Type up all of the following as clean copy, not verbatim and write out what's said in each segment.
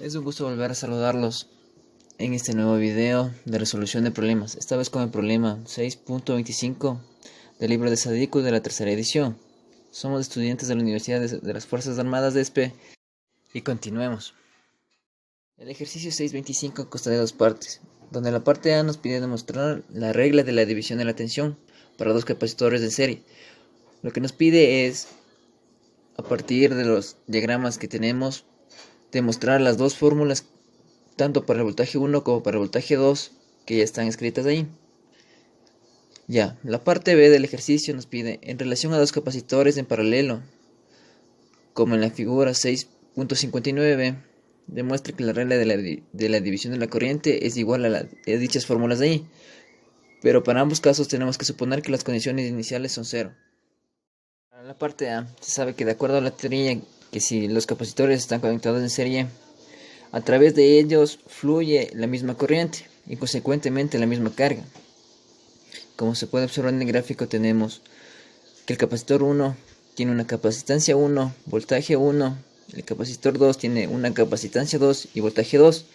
Es un gusto volver a saludarlos en este nuevo video de resolución de problemas, esta vez con el problema 6.25 del libro de Sadiku de la tercera edición. Somos estudiantes de la Universidad de las Fuerzas Armadas de ESPE y continuemos. El ejercicio 6.25 consta de dos partes, donde la parte A nos pide demostrar la regla de la división de la tensión para dos capacitores de serie. Lo que nos pide es, a partir de los diagramas que tenemos, demostrar las dos fórmulas tanto para el voltaje 1 como para el voltaje 2 que ya están escritas ahí. Ya, la parte B del ejercicio nos pide, en relación a dos capacitores en paralelo, como en la figura 6.59, demuestre que la regla de la división de la corriente es igual a dichas fórmulas de ahí. Pero para ambos casos tenemos que suponer que las condiciones iniciales son cero. Para la parte A, se sabe que de acuerdo a la teoría, que si los capacitores están conectados en serie, a través de ellos fluye la misma corriente y consecuentemente la misma carga. Como se puede observar en el gráfico, tenemos que el capacitor 1 tiene una capacitancia 1, voltaje 1, el capacitor 2 tiene una capacitancia 2 y voltaje 2.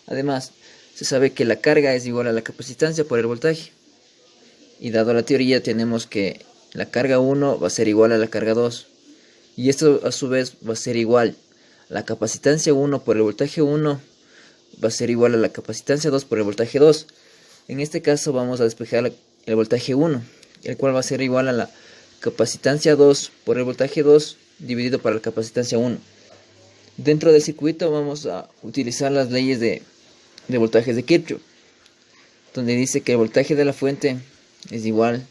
Además, se sabe que la carga es igual a la capacitancia por el voltaje. Y dado la teoría, tenemos que la carga 1 va a ser igual a la carga 2. Y esto a su vez va a ser igual. La capacitancia 1 por el voltaje 1 va a ser igual a la capacitancia 2 por el voltaje 2. En este caso vamos a despejar el voltaje 1, el cual va a ser igual a la capacitancia 2 por el voltaje 2 dividido por la capacitancia 1. Dentro del circuito vamos a utilizar las leyes de voltajes de Kirchhoff, donde dice que el voltaje de la fuente es igual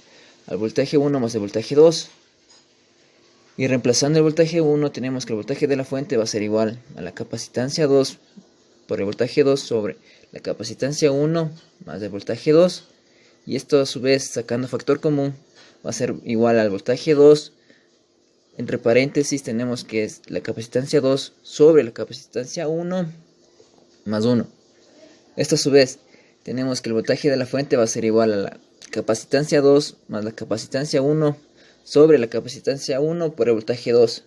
al voltaje 1 más el voltaje 2. Y reemplazando el voltaje 1 tenemos que el voltaje de la fuente va a ser igual a la capacitancia 2 por el voltaje 2 sobre la capacitancia 1 más el voltaje 2. Y esto a su vez, sacando factor común, va a ser igual al voltaje 2. Entre paréntesis tenemos que es la capacitancia 2 sobre la capacitancia 1 más 1. Esto a su vez, tenemos que el voltaje de la fuente va a ser igual a la capacitancia 2 más la capacitancia 1 sobre la capacitancia 1 por el voltaje 2.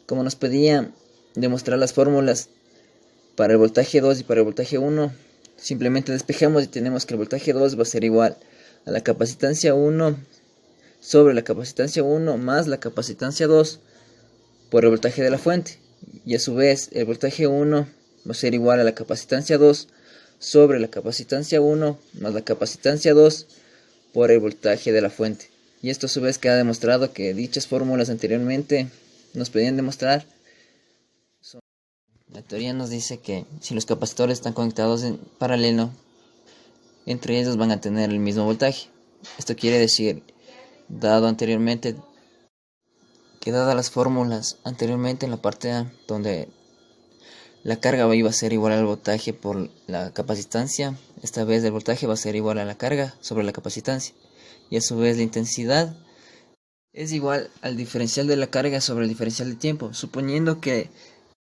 Como nos pedía demostrar las fórmulas para el voltaje 2 y para el voltaje 1, simplemente despejamos y tenemos que el voltaje 2 va a ser igual a la capacitancia 1 sobre la capacitancia 1 más la capacitancia 2 por el voltaje de la fuente. Y a su vez el voltaje 1 va a ser igual a la capacitancia 2 sobre la capacitancia 1 más la capacitancia 2 por el voltaje de la fuente. Y esto a su vez queda demostrado que dichas fórmulas anteriormente nos pedían demostrar. La teoría nos dice que si los capacitores están conectados en paralelo, entre ellos van a tener el mismo voltaje. Esto quiere decir, dado anteriormente, que dadas las fórmulas anteriormente en la parte A, donde la carga iba a ser igual al voltaje por la capacitancia, esta vez el voltaje va a ser igual a la carga sobre la capacitancia. Y a su vez la intensidad es igual al diferencial de la carga sobre el diferencial de tiempo. Suponiendo que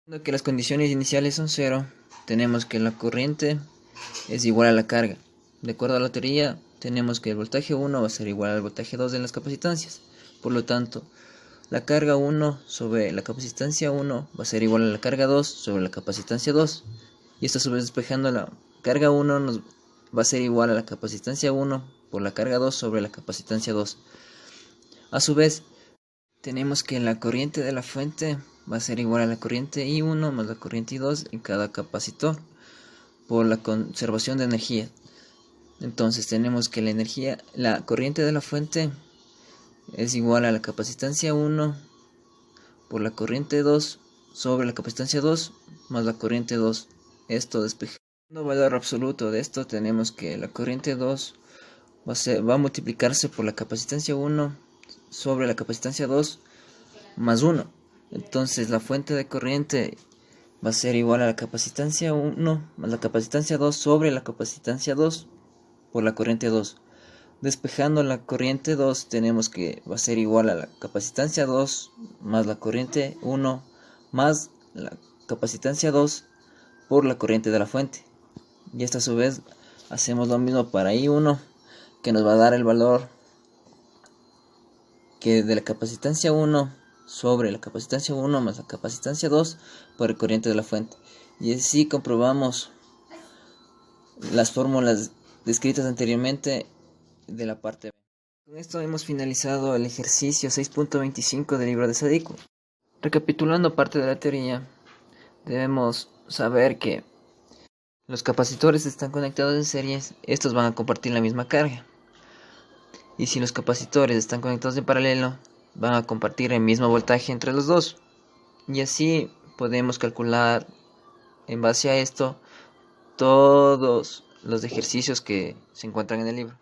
las condiciones iniciales son cero, tenemos que la corriente es igual a la carga. De acuerdo a la teoría, tenemos que el voltaje 1 va a ser igual al voltaje 2 de las capacitancias. Por lo tanto, la carga 1 sobre la capacitancia 1 va a ser igual a la carga 2 sobre la capacitancia 2. Y esto a su vez despejando, la carga 1 nos va a ser igual a la capacitancia 1 por la carga 2 sobre la capacitancia 2. A su vez, tenemos que la corriente de la fuente va a ser igual a la corriente I1 más la corriente I2 en cada capacitor por la conservación de energía. Entonces tenemos que la corriente de la fuente es igual a la capacitancia 1 por la corriente 2 sobre la capacitancia 2 más la corriente 2. Esto despejando valor absoluto de esto, tenemos que la corriente 2 va a multiplicarse por la capacitancia 1 sobre la capacitancia 2 más 1. Entonces la fuente de corriente va a ser igual a la capacitancia 1 más la capacitancia 2 sobre la capacitancia 2 por la corriente 2. Despejando la corriente 2 tenemos que va a ser igual a la capacitancia 2 más la corriente 1 más la capacitancia 2 por la corriente de la fuente. Y esta a su vez hacemos lo mismo para I1, que nos va a dar el valor que de la capacitancia 1 sobre la capacitancia 1 más la capacitancia 2 por el corriente de la fuente. Y así comprobamos las fórmulas descritas anteriormente de la parte B. Con esto hemos finalizado el ejercicio 6.25 del libro de Sadiku. Recapitulando parte de la teoría, debemos saber que los capacitores están conectados en series, estos van a compartir la misma carga. Y si los capacitores están conectados en paralelo, van a compartir el mismo voltaje entre los dos. Y así podemos calcular en base a esto todos los ejercicios que se encuentran en el libro.